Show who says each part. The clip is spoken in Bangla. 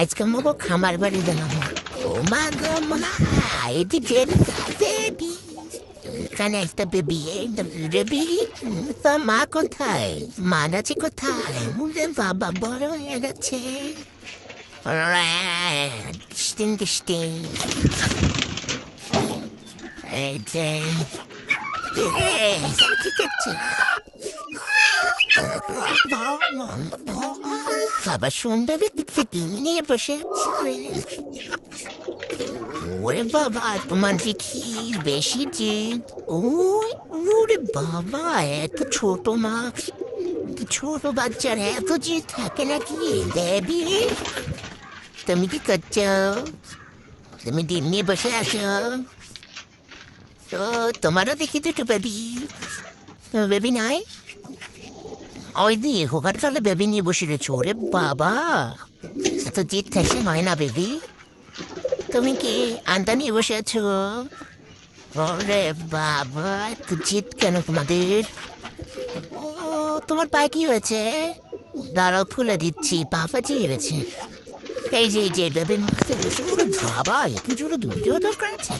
Speaker 1: আজকে আমাকে খামার বাড়ি দিলাম। ও মা গো মা, এদিকে বেবি, এখানে একটা বেবি, বেবি। তা মা কোথায়? মা আছে কোথায়? ওরে বাবা, বড় হয়ে গেছে। ডিস্টিং ডিস্টিং। এই যে কি করছে? বাবা সুন্দরী নিয়ে বসে আছে। ওরে বাবা, তোমার দেখি বেশি জিদ। ওরে বাবা, এত ছোট মাছ, ছোট বাচ্চার এত জিদ থাকে নাকি? দেবী, তুমি কি করছো? তুমি ডিম নিয়ে বসে আছো? তো তোমারও দেখি দুটো বেবি। বেবি নাই? ওই দিয়ে হোকার তাহলে বেবি নিয়ে বসে রয়েছো। ওরে বাবা, এত জিদ থাকে হয় না বেবি? তুমি কি আন্তা নিয়ে বসে আছো? ওরে বাবা, এত জিদ কেন তোমাদের? ও, তোমার পায়ে কি হয়েছে? দাঁড়াও খুলে দিচ্ছি, পা পাচিয়ে গেছে। এই যে বেবির মাথায় বসে। ওরে বাবা, এত জোরে দুধ দেওয়া দরকার আছে?